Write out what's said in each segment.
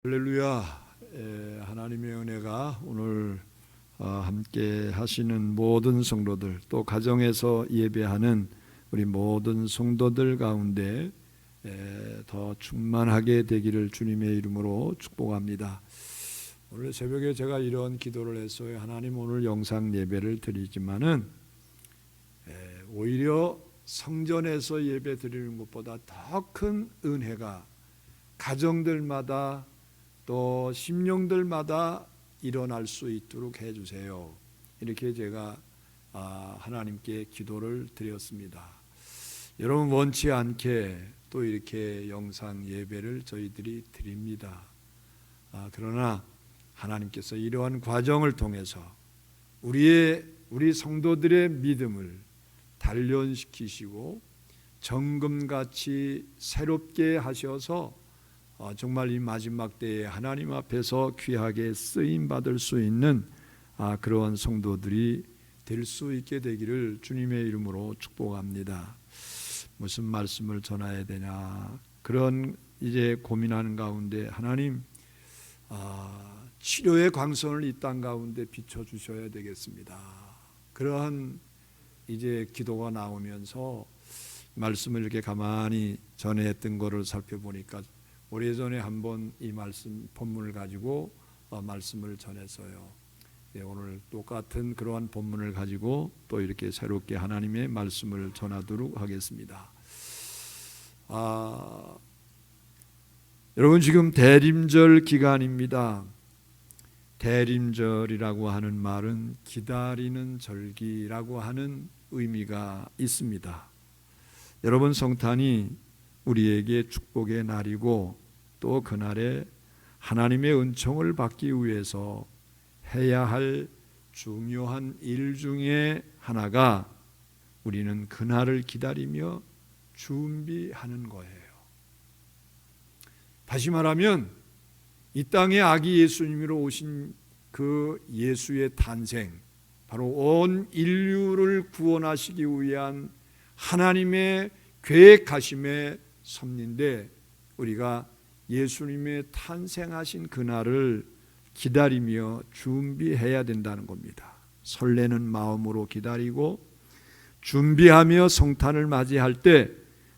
할렐루야. 하나님의 은혜가 오늘 함께 하시는 모든 성도들, 또 가정에서 예배하는 우리 모든 성도들 가운데 더 충만하게 되기를 주님의 이름으로 축복합니다. 오늘 새벽에 제가 이런 기도를 했어요. 하나님, 오늘 영상 예배를 드리지만은 오히려 성전에서 예배 드리는 것보다 더 큰 은혜가 가정들마다 또 심령들마다 일어날 수 있도록 해주세요. 이렇게 제가 하나님께 기도를 드렸습니다. 여러분, 원치 않게 또 이렇게 영상 예배를 저희들이 드립니다. 그러나 하나님께서 이러한 과정을 통해서 우리 성도들의 믿음을 단련시키시고 정금같이 새롭게 하셔서 정말 이 마지막 때에 하나님 앞에서 귀하게 쓰임받을 수 있는 그러한 성도들이 될 수 있게 되기를 주님의 이름으로 축복합니다. 무슨 말씀을 전해야 되냐, 그런 이제 고민하는 가운데 하나님, 치료의 광선을 이 땅 가운데 비춰주셔야 되겠습니다. 그러한 이제 기도가 나오면서 말씀을 이렇게 가만히 전했던 것을 살펴보니까 오래전에 한번 이 말씀 본문을 가지고 말씀을 전했어요. 오늘 똑같은 그러한 본문을 가지고 또 이렇게 새롭게 하나님의 말씀을 전하도록 하겠습니다. 여러분, 지금 대림절 기간입니다. 대림절이라고 하는 말은 기다리는 절기라고 하는 의미가 있습니다. 여러분, 성탄이 우리에게 축복의 날이고 또 그날에 하나님의 은총을 받기 위해서 해야 할 중요한 일 중에 하나가 우리는 그날을 기다리며 준비하는 거예요. 다시 말하면 이 땅에 아기 예수님으로 오신 그 예수의 탄생, 바로 온 인류를 구원하시기 위한 하나님의 계획하심의 섭리인데, 우리가 예수님의 탄생하신 그날을 기다리며 준비해야 된다는 겁니다. 설레는 마음으로 기다리고 준비하며 성탄을 맞이할 때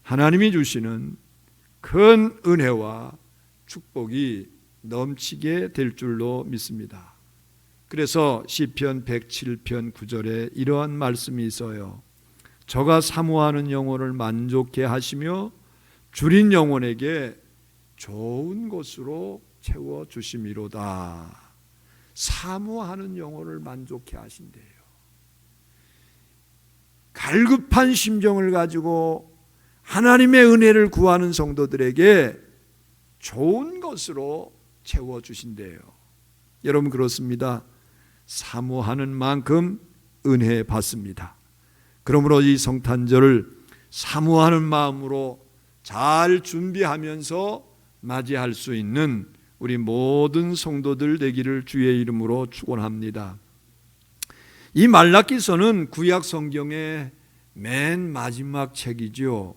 하나님이 주시는 큰 은혜와 축복이 넘치게 될 줄로 믿습니다. 그래서 시편 107편 9절에 이러한 말씀이 있어요. 저가 사모하는 영혼을 만족해 하시며 줄인 영혼에게 좋은 것으로 채워주심이로다. 사모하는 영혼을 만족해 하신대요. 갈급한 심정을 가지고 하나님의 은혜를 구하는 성도들에게 좋은 것으로 채워주신대요. 여러분, 그렇습니다. 사모하는 만큼 은혜 받습니다. 그러므로 이 성탄절을 사모하는 마음으로 잘 준비하면서 맞이할 수 있는 우리 모든 성도들 되기를 주의 이름으로 축원합니다. 이 말라기서는 구약 성경의 맨 마지막 책이죠.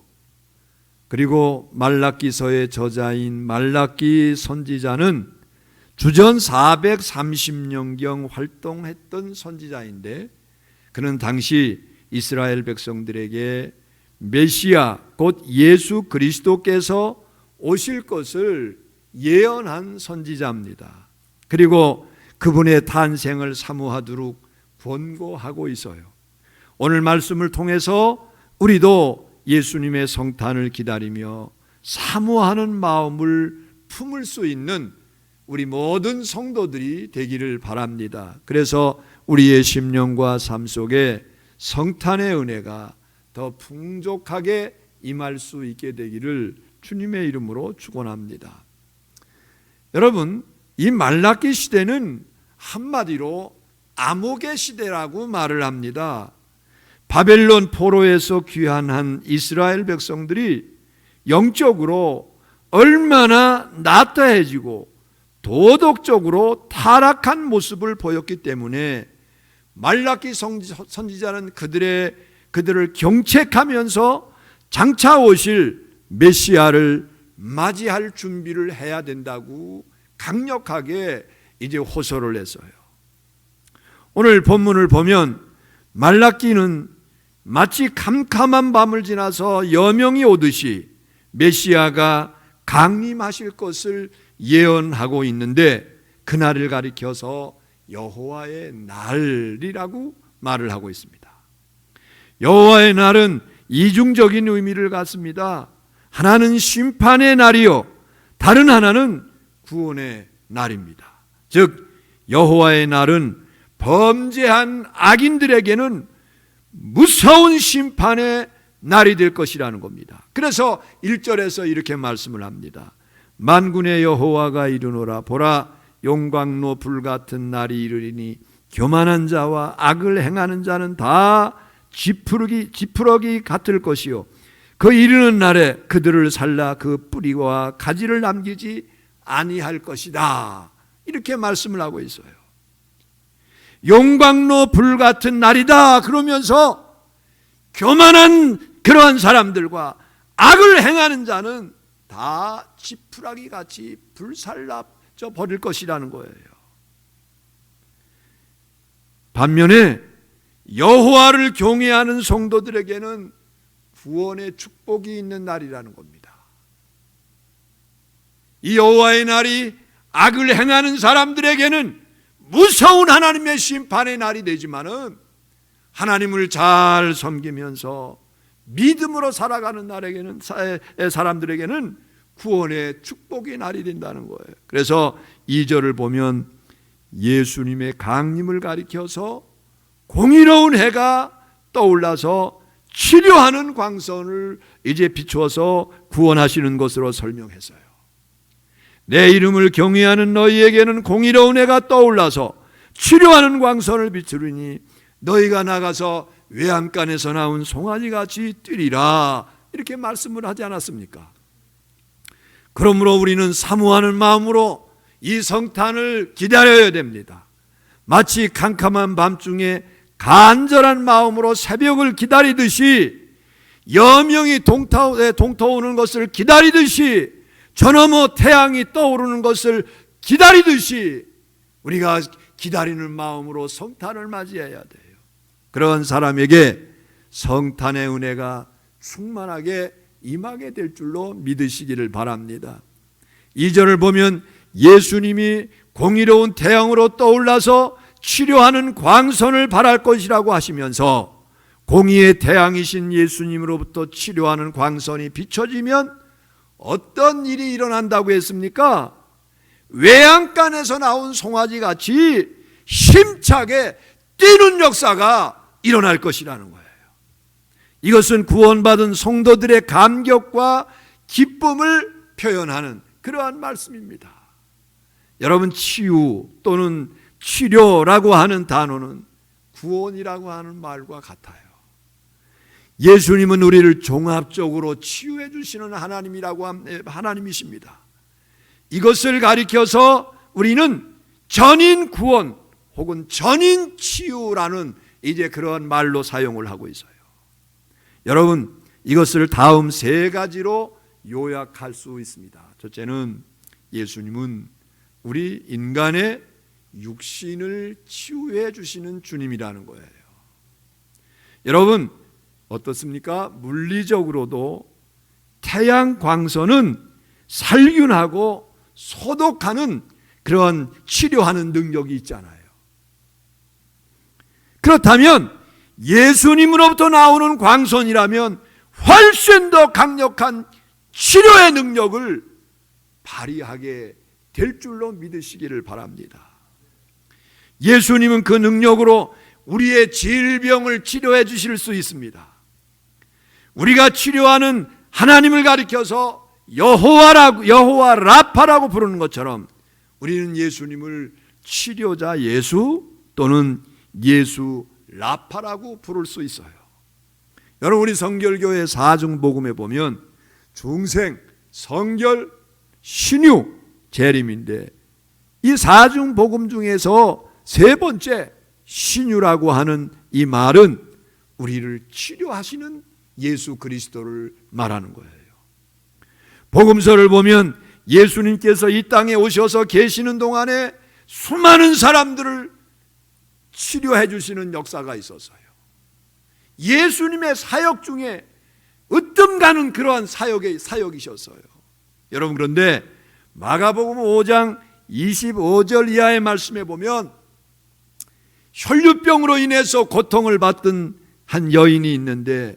그리고 말라기서의 저자인 말라기 선지자는 주전 430년경 활동했던 선지자인데, 그는 당시 이스라엘 백성들에게 메시아 곧 예수 그리스도께서 오실 것을 예언한 선지자입니다. 그리고 그분의 탄생을 사모하도록 권고하고 있어요. 오늘 말씀을 통해서 우리도 예수님의 성탄을 기다리며 사모하는 마음을 품을 수 있는 우리 모든 성도들이 되기를 바랍니다. 그래서 우리의 심령과 삶 속에 성탄의 은혜가 더 풍족하게 임할 수 있게 되기를 주님의 이름으로 축원합니다. 여러분, 이 말라기 시대는 한마디로 암흑의 시대라고 말을 합니다. 바벨론 포로에서 귀환한 이스라엘 백성들이 영적으로 얼마나 나태해지고 도덕적으로 타락한 모습을 보였기 때문에 말라기 선지자는 그들을 경책하면서 장차 오실 메시아를 맞이할 준비를 해야 된다고 강력하게 이제 호소를 했어요. 오늘 본문을 보면 말라기는 마치 캄캄한 밤을 지나서 여명이 오듯이 메시아가 강림하실 것을 예언하고 있는데, 그날을 가리켜서 여호와의 날이라고 말을 하고 있습니다. 여호와의 날은 이중적인 의미를 갖습니다. 하나는 심판의 날이요, 다른 하나는 구원의 날입니다. 즉 여호와의 날은 범죄한 악인들에게는 무서운 심판의 날이 될 것이라는 겁니다. 그래서 1절에서 이렇게 말씀을 합니다. 만군의 여호와가 이르노라, 보라 용광로 불같은 날이 이르리니 교만한 자와 악을 행하는 자는 다 지푸러기 같을 것이요, 그 이르는 날에 그들을 살라 그 뿌리와 가지를 남기지 아니할 것이다. 이렇게 말씀을 하고 있어요. 용광로 불같은 날이다 그러면서 교만한 그러한 사람들과 악을 행하는 자는 다 지푸라기 같이 불살라져 버릴 것이라는 거예요. 반면에 여호와를 경외하는 성도들에게는 구원의 축복이 있는 날이라는 겁니다. 이 여호와의 날이 악을 행하는 사람들에게는 무서운 하나님의 심판의 날이 되지만은, 하나님을 잘 섬기면서 믿음으로 살아가는 날에게는, 사람들에게는 구원의 축복의 날이 된다는 거예요. 그래서 2절을 보면 예수님의 강림을 가리켜서 공의로운 해가 떠올라서 치료하는 광선을 이제 비추어서 구원하시는 것으로 설명했어요. 내 이름을 경외하는 너희에게는 공의로운 해가 떠올라서 치료하는 광선을 비추리니 너희가 나가서 외양간에서 나온 송아지같이 뛰리라, 이렇게 말씀을 하지 않았습니까? 그러므로 우리는 사모하는 마음으로 이 성탄을 기다려야 됩니다. 마치 캄캄한 밤중에 간절한 마음으로 새벽을 기다리듯이, 여명이 동터오는 것을 기다리듯이, 저너머 태양이 떠오르는 것을 기다리듯이 우리가 기다리는 마음으로 성탄을 맞이해야 돼요. 그런 사람에게 성탄의 은혜가 충만하게 임하게 될 줄로 믿으시기를 바랍니다. 2절을 보면 예수님이 공의로운 태양으로 떠올라서 치료하는 광선을 발할 것이라고 하시면서, 공의의 태양이신 예수님으로부터 치료하는 광선이 비춰지면 어떤 일이 일어난다고 했습니까? 외양간에서 나온 송아지같이 힘차게 뛰는 역사가 일어날 것이라는 거예요. 이것은 구원받은 성도들의 감격과 기쁨을 표현하는 그러한 말씀입니다. 여러분, 치유 또는 치료라고 하는 단어는 구원이라고 하는 말과 같아요. 예수님은 우리를 종합적으로 치유해 주시는 하나님이십니다. 이것을 가리켜서 우리는 전인 구원 혹은 전인 치유라는 이제 그런 말로 사용을 하고 있어요. 여러분, 이것을 다음 3가지로 요약할 수 있습니다. 첫째는 예수님은 우리 인간의 육신을 치유해 주시는 주님이라는 거예요. 여러분, 어떻습니까? 물리적으로도 태양 광선은 살균하고 소독하는 그런 치료하는 능력이 있잖아요. 그렇다면 예수님으로부터 나오는 광선이라면 훨씬 더 강력한 치료의 능력을 발휘하게 될 줄로 믿으시기를 바랍니다. 예수님은 그 능력으로 우리의 질병을 치료해 주실 수 있습니다. 우리가 치료하는 하나님을 가리켜서 여호와 라파라고 부르는 것처럼 우리는 예수님을 치료자 예수 또는 예수 라파라고 부를 수 있어요. 여러분, 우리 성결교회 사중복음에 보면 중생, 성결, 신유, 재림인데 이 사중복음 중에서 3번째 신유라고 하는 이 말은 우리를 치료하시는 예수 그리스도를 말하는 거예요. 복음서를 보면 예수님께서 이 땅에 오셔서 계시는 동안에 수많은 사람들을 치료해 주시는 역사가 있었어요. 예수님의 사역 중에 으뜸 가는 그러한 사역이셨어요. 여러분, 그런데 마가복음 5장 25절 이하의 말씀에 보면 혈류병으로 인해서 고통을 받던 한 여인이 있는데,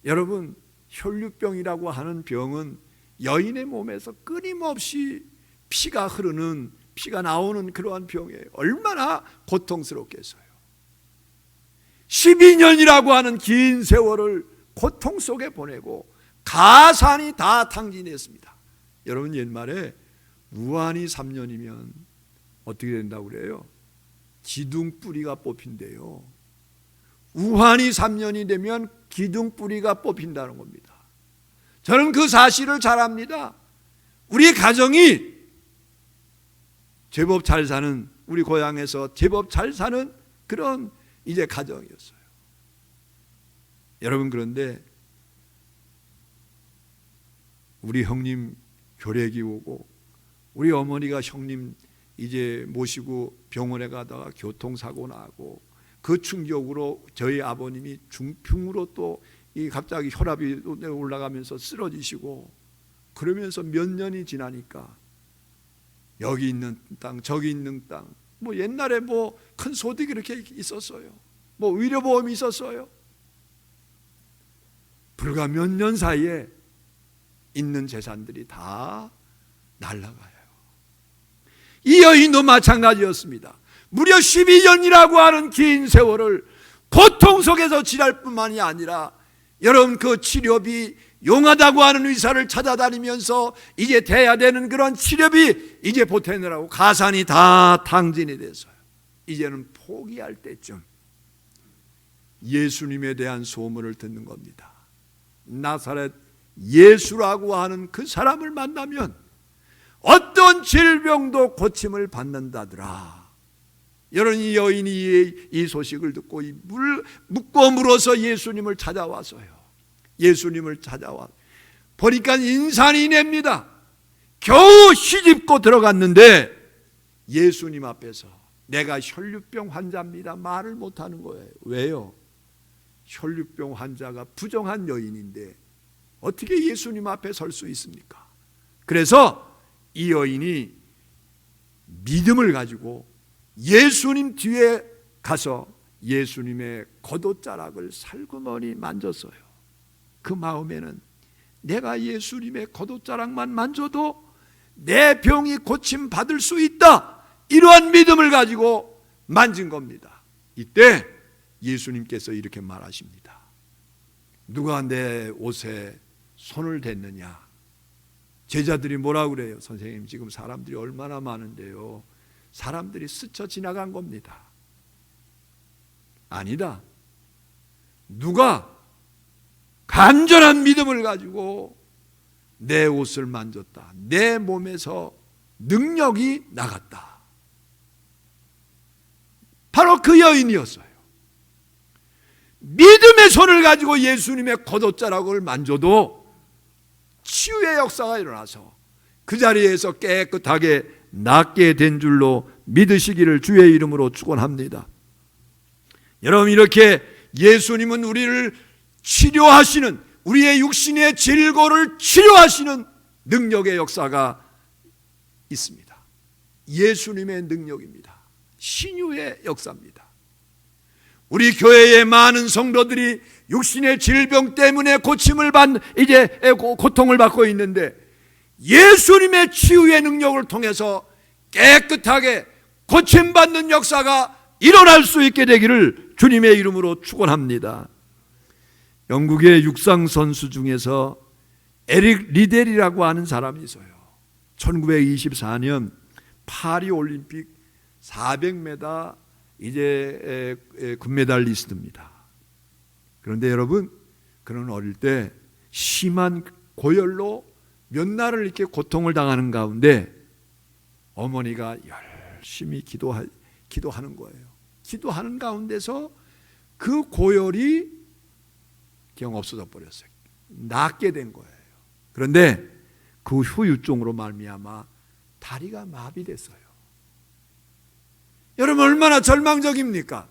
여러분, 혈류병이라고 하는 병은 여인의 몸에서 끊임없이 피가 나오는 그러한 병이에요. 얼마나 고통스럽겠어요. 12년이라고 하는 긴 세월을 고통 속에 보내고 가산이 다 탕진했습니다. 여러분, 옛말에 우환이 3년이면 어떻게 된다고 그래요? 기둥뿌리가 뽑힌대요. 우환이 3년이 되면 기둥뿌리가 뽑힌다는 겁니다. 저는 그 사실을 잘 압니다. 우리 가정이 제법 잘 사는, 우리 고향에서 제법 잘 사는 그런 이제 가정이었어요. 여러분, 그런데 우리 형님 교례기 오고 우리 어머니가 형님 이제 모시고 병원에 가다가 교통사고 나고 그 충격으로 저희 아버님이 중풍으로 또 갑자기 혈압이 올라가면서 쓰러지시고, 그러면서 몇 년이 지나니까 여기 있는 땅 저기 있는 땅, 뭐 옛날에 뭐 큰 소득이 이렇게 있었어요. 뭐 의료보험이 있었어요. 불과 몇 년 사이에 있는 재산들이 다 날아가요. 이 여인도 마찬가지였습니다. 무려 12년이라고 하는 긴 세월을 고통 속에서 지날 뿐만이 아니라, 여러분, 그 치료비 용하다고 하는 의사를 찾아다니면서 이제 돼야 되는 그런 치료비 이제 보태느라고 가산이 다 탕진이 됐어요. 이제는 포기할 때쯤 예수님에 대한 소문을 듣는 겁니다. 나사렛 예수라고 하는 그 사람을 만나면 어떤 질병도 고침을 받는다더라. 여러분, 이 여인이 이 소식을 듣고 묻고 물어서 예수님을 찾아왔어요. 예수님을 찾아와 보니까 인산이 냅니다. 겨우 시집고 들어갔는데 예수님 앞에서 내가 혈류병 환자입니다 말을 못하는 거예요. 왜요? 혈류병 환자가 부정한 여인인데 어떻게 예수님 앞에 설 수 있습니까? 그래서 이 여인이 믿음을 가지고 예수님 뒤에 가서 예수님의 겉옷자락을 살그머니 만졌어요. 그 마음에는 내가 예수님의 겉옷자락만 만져도 내 병이 고침 받을 수 있다, 이러한 믿음을 가지고 만진 겁니다. 이때 예수님께서 이렇게 말하십니다. 누가 내 옷에 손을 댔느냐? 제자들이 뭐라고 그래요? 선생님, 지금 사람들이 얼마나 많은데요, 사람들이 스쳐 지나간 겁니다. 아니다. 누가 간절한 믿음을 가지고 내 옷을 만졌다, 내 몸에서 능력이 나갔다. 바로 그 여인이었어요. 믿음의 손을 가지고 예수님의 겉옷자락을 만져도 치유의 역사가 일어나서 그 자리에서 깨끗하게 낫게 된 줄로 믿으시기를 주의 이름으로 축원합니다. 여러분, 이렇게 예수님은 우리를 치료하시는, 우리의 육신의 질고를 치료하시는 능력의 역사가 있습니다. 예수님의 능력입니다. 신유의 역사입니다. 우리 교회의 많은 성도들이 육신의 질병 때문에 고통을 받고 있는데 예수님의 치유의 능력을 통해서 깨끗하게 고침받는 역사가 일어날 수 있게 되기를 주님의 이름으로 축원합니다. 영국의 육상 선수 중에서 에릭 리델이라고 하는 사람이 있어요. 1924년 파리 올림픽 400m 이제 금메달리스트입니다. 그런데 여러분, 그는 어릴 때 심한 고열로 몇 날을 이렇게 고통을 당하는 가운데 어머니가 열심히 기도하는 거예요. 기도하는 가운데서 그 고열이 그냥 없어져 버렸어요. 낫게 된 거예요. 그런데 그 후유증으로 말미암아 다리가 마비됐어요. 여러분 얼마나 절망적입니까?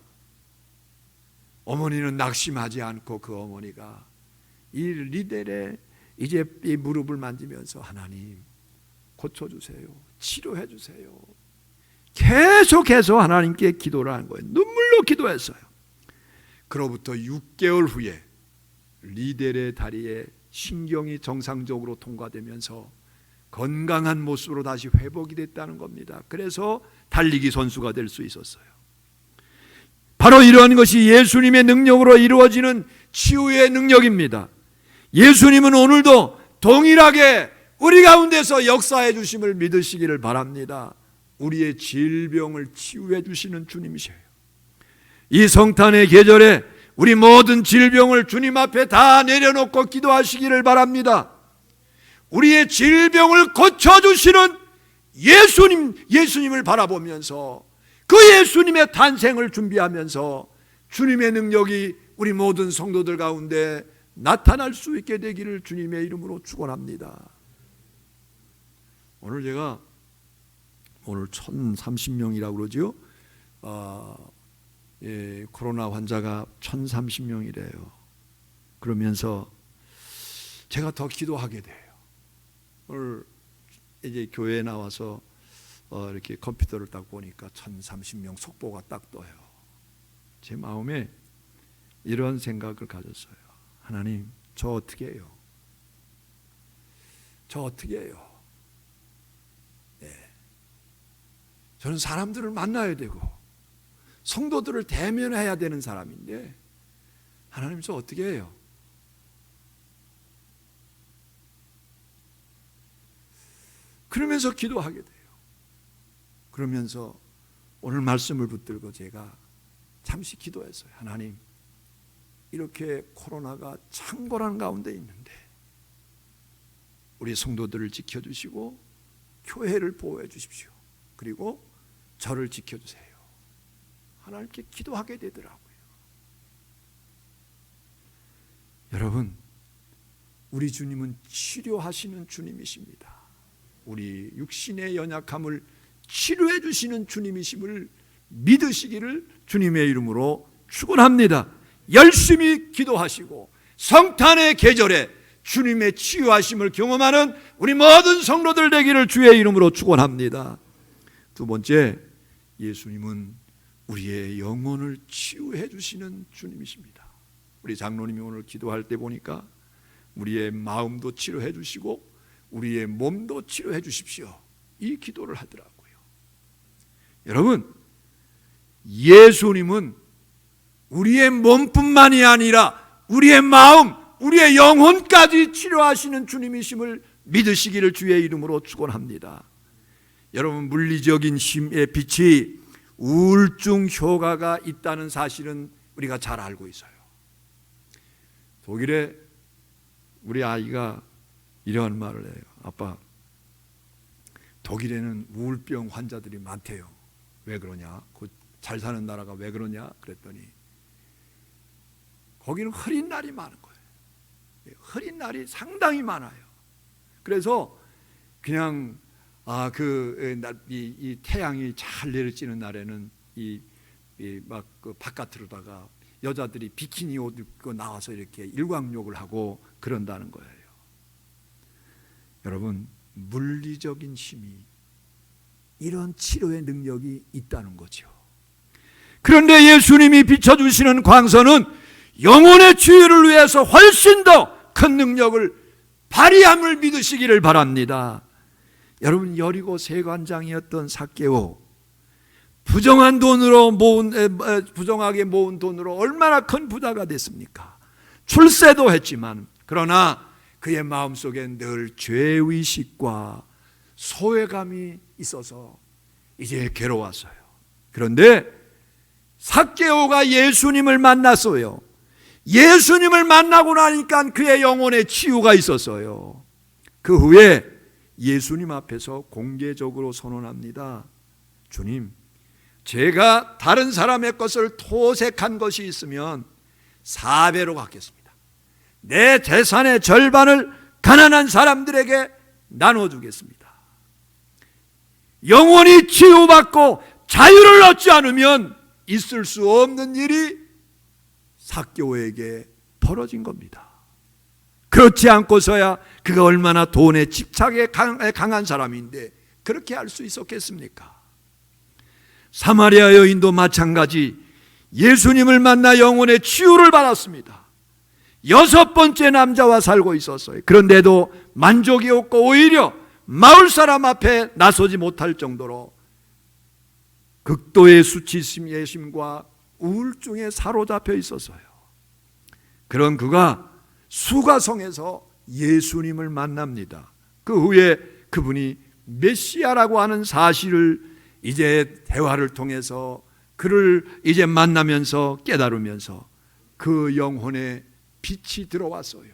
어머니는 낙심하지 않고 그 어머니가 이 리델의 이제 이 무릎을 만지면서 하나님 고쳐주세요, 치료해주세요. 계속해서 하나님께 기도를 한 거예요. 눈물로 기도했어요. 그로부터 6개월 후에 리델의 다리에 신경이 정상적으로 통과되면서 건강한 모습으로 다시 회복이 됐다는 겁니다. 그래서 달리기 선수가 될 수 있었어요. 바로 이러한 것이 예수님의 능력으로 이루어지는 치유의 능력입니다. 예수님은 오늘도 동일하게 우리 가운데서 역사해 주심을 믿으시기를 바랍니다. 우리의 질병을 치유해 주시는 주님이세요. 이 성탄의 계절에 우리 모든 질병을 주님 앞에 다 내려놓고 기도하시기를 바랍니다. 우리의 질병을 고쳐주시는 예수님을 바라보면서 그 예수님의 탄생을 준비하면서 주님의 능력이 우리 모든 성도들 가운데 나타날 수 있게 되기를 주님의 이름으로 축원합니다. 오늘 제가 오늘 1030명이라고 그러죠. 코로나 환자가 1030명이래요. 그러면서 제가 더 기도하게 돼요. 오늘 이제 교회에 나와서 이렇게 컴퓨터를 딱 보니까 1030명 속보가 딱 떠요. 제 마음에 이런 생각을 가졌어요. 하나님, 저 어떻게 해요? 저 어떻게 해요? 네. 저는 사람들을 만나야 되고 성도들을 대면해야 되는 사람인데 하나님, 저 어떻게 해요? 그러면서 기도하게 돼요. 그러면서 오늘 말씀을 붙들고 제가 잠시 기도했어요. 하나님, 이렇게 코로나가 창궐한 가운데 있는데 우리 성도들을 지켜주시고 교회를 보호해 주십시오. 그리고 저를 지켜주세요. 하나님께 기도하게 되더라고요. 여러분, 우리 주님은 치료하시는 주님이십니다. 우리 육신의 연약함을 치료해 주시는 주님이심을 믿으시기를 주님의 이름으로 축원합니다. 열심히 기도하시고 성탄의 계절에 주님의 치유하심을 경험하는 우리 모든 성도들 되기를 주의 이름으로 축원합니다. 두 번째, 예수님은 우리의 영혼을 치유해 주시는 주님이십니다. 우리 장로님이 오늘 기도할 때 보니까 우리의 마음도 치료해 주시고 우리의 몸도 치료해 주십시오, 이 기도를 하더라고요. 여러분, 예수님은 우리의 몸뿐만이 아니라 우리의 마음, 우리의 영혼까지 치료하시는 주님이심을 믿으시기를 주의 이름으로 축원합니다. 여러분, 물리적인 힘의 빛이 우울증 효과가 있다는 사실은 우리가 잘 알고 있어요. 독일에 우리 아이가 이런 말을 해요. 아빠, 독일에는 우울병 환자들이 많대요. 왜 그러냐? 잘 사는 나라가 왜 그러냐? 그랬더니 거기는 흐린 날이 많은 거예요. 흐린 날이 상당히 많아요. 그래서 그냥 이 태양이 잘 내리쬐는 날에는 막 그 바깥으로다가 여자들이 비키니 옷 입고 나와서 이렇게 일광욕을 하고 그런다는 거예요. 여러분, 물리적인 힘이 이런 치료의 능력이 있다는 거죠. 그런데 예수님이 비춰주시는 광선은 영혼의 치유를 위해서 훨씬 더 큰 능력을 발휘함을 믿으시기를 바랍니다. 여러분, 여리고 세관장이었던 삭개오, 부정하게 모은 돈으로 얼마나 큰 부자가 됐습니까? 출세도 했지만 그러나 그의 마음속에 늘 죄의식과 소외감이 있어서 이제 괴로웠어요. 그런데 삭개오가 예수님을 만났어요. 예수님을 만나고 나니까 그의 영혼에 치유가 있었어요. 그 후에 예수님 앞에서 공개적으로 선언합니다. 주님, 제가 다른 사람의 것을 토색한 것이 있으면 4배로 갚겠습니다. 내 재산의 절반을 가난한 사람들에게 나눠주겠습니다. 영혼이 치유받고 자유를 얻지 않으면 있을 수 없는 일이 삭개오에게 벌어진 겁니다. 그렇지 않고서야 그가 얼마나 돈에 집착에 강한 사람인데 그렇게 할 수 있었겠습니까? 사마리아 여인도 마찬가지 예수님을 만나 영혼의 치유를 받았습니다. 6번째 남자와 살고 있었어요. 그런데도 만족이 없고 오히려 마을 사람 앞에 나서지 못할 정도로 극도의 수치심과 우울증에 사로잡혀 있었어요. 그런 그가 수가성에서 예수님을 만납니다. 그 후에 그분이 메시아라고 하는 사실을 이제 대화를 통해서 그를 이제 만나면서 깨달으면서 그 영혼에 빛이 들어왔어요.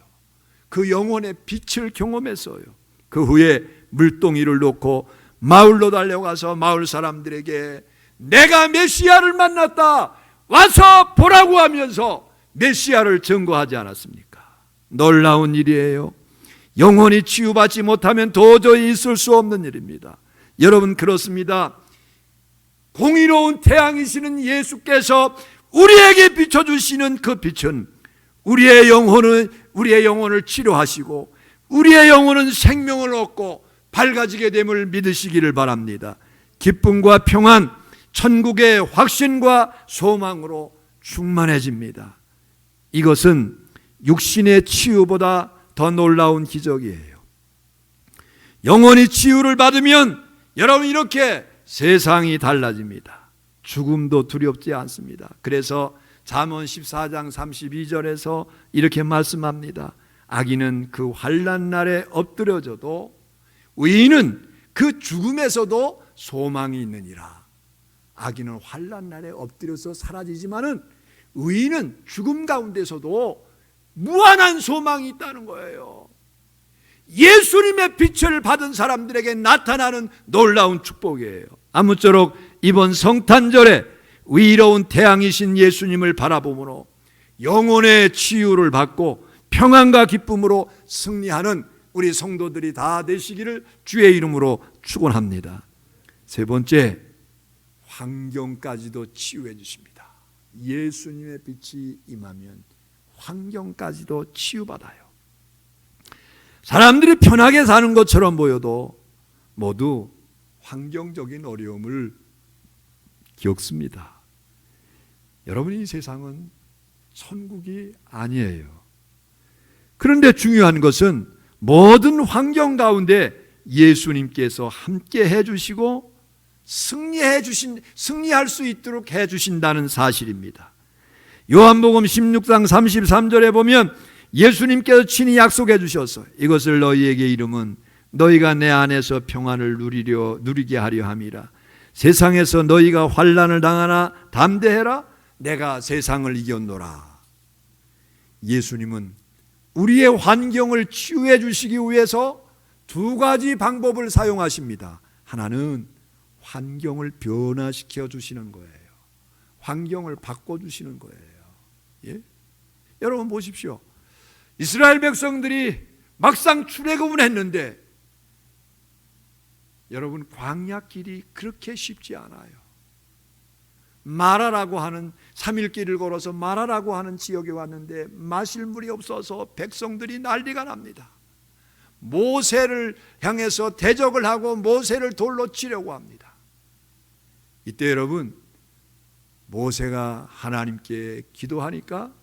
그 영혼의 빛을 경험했어요. 그 후에 물동이를 놓고 마을로 달려가서 마을 사람들에게 내가 메시아를 만났다, 와서 보라고 하면서 메시아를 증거하지 않았습니까? 놀라운 일이에요. 영혼이 치유받지 못하면 도저히 있을 수 없는 일입니다. 여러분, 그렇습니다. 공의로운 태양이시는 예수께서 우리에게 비춰주시는 그 빛은 우리의 영혼을 치료하시고 우리의 영혼은 생명을 얻고 밝아지게 됨을 믿으시기를 바랍니다. 기쁨과 평안, 천국의 확신과 소망으로 충만해집니다. 이것은 육신의 치유보다 더 놀라운 기적이에요. 영혼이 치유를 받으면 여러분 이렇게 세상이 달라집니다. 죽음도 두렵지 않습니다. 그래서 잠언 14장 32절에서 이렇게 말씀합니다. 악인은 그 환난 날에 엎드려져도 의인은 그 죽음에서도 소망이 있느니라. 악인은 환난 날에 엎드려서 사라지지만은 의인은 죽음 가운데서도 무한한 소망이 있다는 거예요. 예수님의 빛을 받은 사람들에게 나타나는 놀라운 축복이에요. 아무쪼록 이번 성탄절에 위로운 태양이신 예수님을 바라보므로 영혼의 치유를 받고 평안과 기쁨으로 승리하는 우리 성도들이 다 되시기를 주의 이름으로 축원합니다. 세 번째, 환경까지도 치유해 주십니다. 예수님의 빛이 임하면 환경까지도 치유받아요. 사람들이 편하게 사는 것처럼 보여도 모두 환경적인 어려움을 겪습니다. 여러분, 이 세상은 천국이 아니에요. 그런데 중요한 것은 모든 환경 가운데 예수님께서 함께 해주시고 승리할 수 있도록 해주신다는 사실입니다. 요한복음 16장 33절에 보면 예수님께서 친히 약속해 주셨어요. 이것을 너희에게 이름은 너희가 내 안에서 평안을 누리게 하려 함이라. 세상에서 너희가 환난을 당하나 담대해라. 내가 세상을 이겼노라. 예수님은 우리의 환경을 치유해 주시기 위해서 두 가지 방법을 사용하십니다. 하나는 환경을 변화시켜 주시는 거예요. 환경을 바꿔주시는 거예요. 예? 여러분 보십시오. 이스라엘 백성들이 막상 출애굽을 했는데 여러분, 광야길이 그렇게 쉽지 않아요. 마라라고 하는 3일 길을 걸어서 마라라고 하는 지역에 왔는데 마실 물이 없어서 백성들이 난리가 납니다. 모세를 향해서 대적을 하고 모세를 돌로 치려고 합니다. 이때 여러분, 모세가 하나님께 기도하니까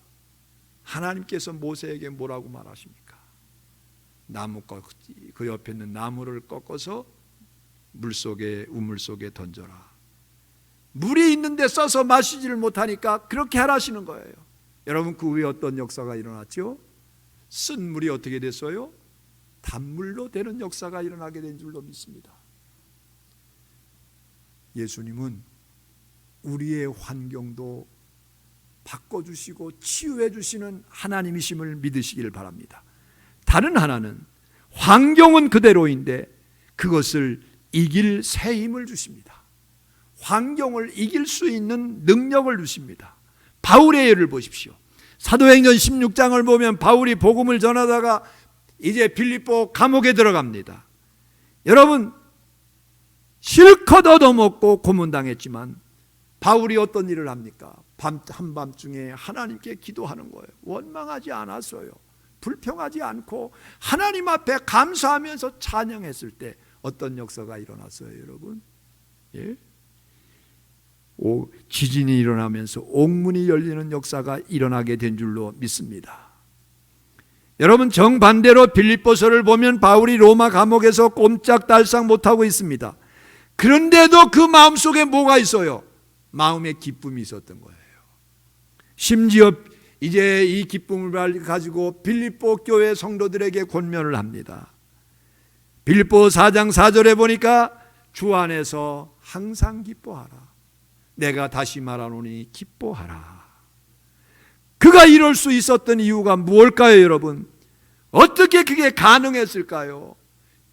하나님께서 모세에게 뭐라고 말하십니까? 그 옆에 있는 나무를 꺾어서 우물 속에 던져라. 물이 있는데 써서 마시지를 못하니까 그렇게 하라시는 거예요. 여러분, 그 후에 어떤 역사가 일어났죠? 쓴 물이 어떻게 됐어요? 단물로 되는 역사가 일어나게 된 줄로 믿습니다. 예수님은 우리의 환경도 바꿔주시고 치유해 주시는 하나님이심을 믿으시기를 바랍니다. 다른 하나는 환경은 그대로인데 그것을 이길 새 힘을 주십니다. 환경을 이길 수 있는 능력을 주십니다. 바울의 예를 보십시오. 사도행전 16장을 보면 바울이 복음을 전하다가 이제 빌립보 감옥에 들어갑니다. 여러분, 실컷 얻어먹고 고문당했지만 바울이 어떤 일을 합니까? 한밤중에 하나님께 기도하는 거예요. 원망하지 않았어요. 불평하지 않고 하나님 앞에 감사하면서 찬양했을 때 어떤 역사가 일어났어요, 여러분? 예? 지진이 일어나면서 옥문이 열리는 역사가 일어나게 된 줄로 믿습니다. 여러분, 정반대로 빌립보서를 보면 바울이 로마 감옥에서 꼼짝달싹 못하고 있습니다. 그런데도 그 마음속에 뭐가 있어요? 마음의 기쁨이 있었던 거예요. 심지어 이제 이 기쁨을 가지고 빌립보 교회 성도들에게 권면을 합니다. 빌립보 4장 4절에 보니까 주 안에서 항상 기뻐하라. 내가 다시 말하노니 기뻐하라. 그가 이럴 수 있었던 이유가 무엇일까요, 여러분? 어떻게 그게 가능했을까요?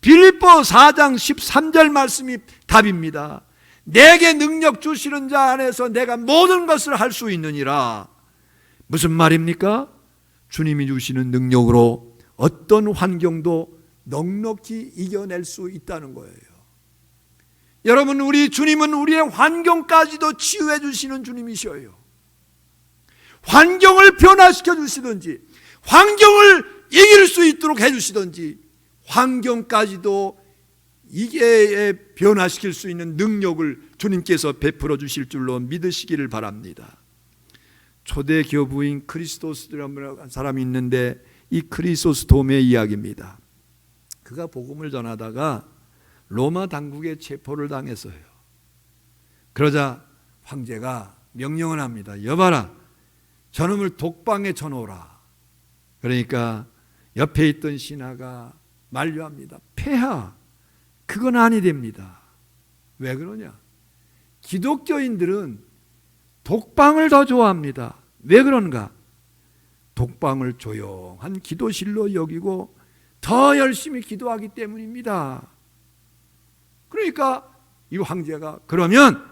빌립보 4장 13절 말씀이 답입니다. 내게 능력 주시는 자 안에서 내가 모든 것을 할 수 있느니라. 무슨 말입니까? 주님이 주시는 능력으로 어떤 환경도 넉넉히 이겨낼 수 있다는 거예요. 여러분, 우리 주님은 우리의 환경까지도 치유해 주시는 주님이셔요. 환경을 변화시켜 주시든지 환경을 이길 수 있도록 해 주시든지 환경까지도 이게 변화시킬 수 있는 능력을 주님께서 베풀어 주실 줄로 믿으시기를 바랍니다. 초대 교부인 크리스토스라는 사람이 있는데 이 크리소스 도메의 이야기입니다. 그가 복음을 전하다가 로마 당국에 체포를 당했어요. 그러자 황제가 명령을 합니다. 여봐라, 저놈을 독방에 쳐놓으라. 그러니까 옆에 있던 신하가 만류합니다. 폐하, 그건 아니 됩니다. 왜 그러냐? 기독교인들은 독방을 더 좋아합니다. 왜 그런가? 독방을 조용한 기도실로 여기고 더 열심히 기도하기 때문입니다. 그러니까 이 황제가 그러면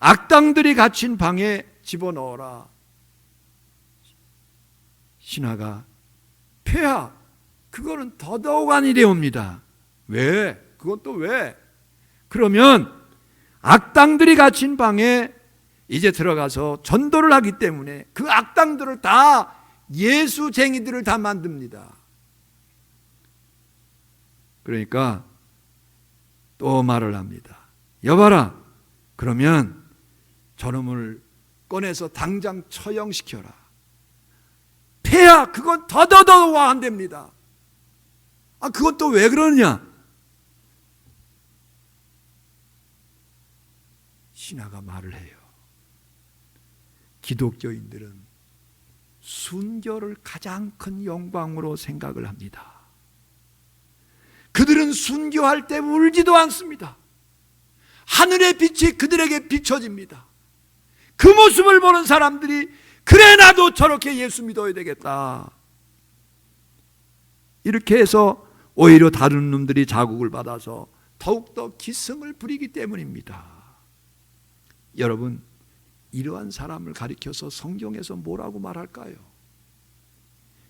악당들이 갇힌 방에 집어넣어라. 신하가 폐하, 그거는 더더욱 아니 되옵니다. 왜? 그건 또 왜? 그러면 악당들이 갇힌 방에 이제 들어가서 전도를 하기 때문에 그 악당들을 다 예수쟁이들을 다 만듭니다. 그러니까 또 말을 합니다. 여봐라, 그러면 저놈을 꺼내서 당장 처형시켜라. 폐하, 그건 더더더 안 됩니다. 아, 그건 또 왜 그러느냐? 신하가 말을 해요. 기독교인들은 순교를 가장 큰 영광으로 생각을 합니다. 그들은 순교할 때 울지도 않습니다. 하늘의 빛이 그들에게 비춰집니다. 그 모습을 보는 사람들이 그래, 나도 저렇게 예수 믿어야 되겠다. 이렇게 해서 오히려 다른 놈들이 자극을 받아서 더욱더 기승을 부리기 때문입니다. 여러분, 이러한 사람을 가리켜서 성경에서 뭐라고 말할까요?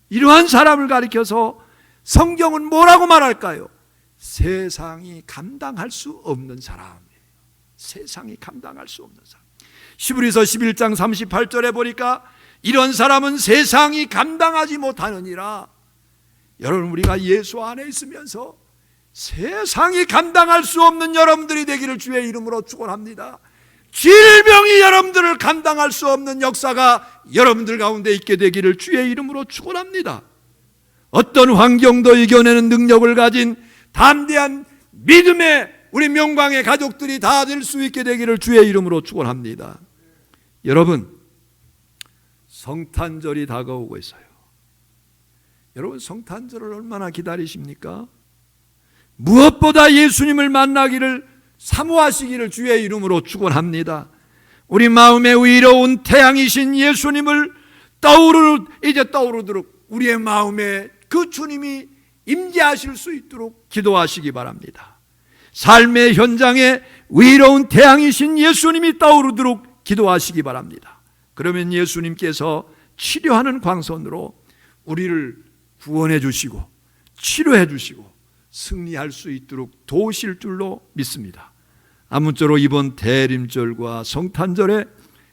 이러한 사람을 가리켜서 성경은 뭐라고 말할까요? 세상이 감당할 수 없는 사람이에요. 세상이 감당할 수 없는 사람. 히브리서 11장 38절에 보니까 이런 사람은 세상이 감당하지 못하느니라. 여러분, 우리가 예수 안에 있으면서 세상이 감당할 수 없는 여러분들이 되기를 주의 이름으로 축원합니다. 질병이 여러분들을 감당할 수 없는 역사가 여러분들 가운데 있게 되기를 주의 이름으로 축원합니다. 어떤 환경도 이겨내는 능력을 가진 담대한 믿음의 우리 명광의 가족들이 다 될 수 있게 되기를 주의 이름으로 축원합니다. 여러분, 성탄절이 다가오고 있어요. 여러분, 성탄절을 얼마나 기다리십니까? 무엇보다 예수님을 만나기를 사모하시기를 주의 이름으로 축원합니다. 우리 마음에 의로운 태양이신 예수님을 떠오르도록 우리의 마음에 그 주님이 임재하실 수 있도록 기도하시기 바랍니다. 삶의 현장에 의로운 태양이신 예수님이 떠오르도록 기도하시기 바랍니다. 그러면 예수님께서 치료하는 광선으로 우리를 구원해 주시고 치료해 주시고 승리할 수 있도록 도우실 줄로 믿습니다. 아무쪼록 이번 대림절과 성탄절에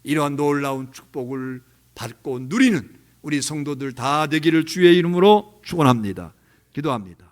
이러한 놀라운 축복을 받고 누리는 우리 성도들 다 되기를 주의 이름으로 축원합니다. 기도합니다.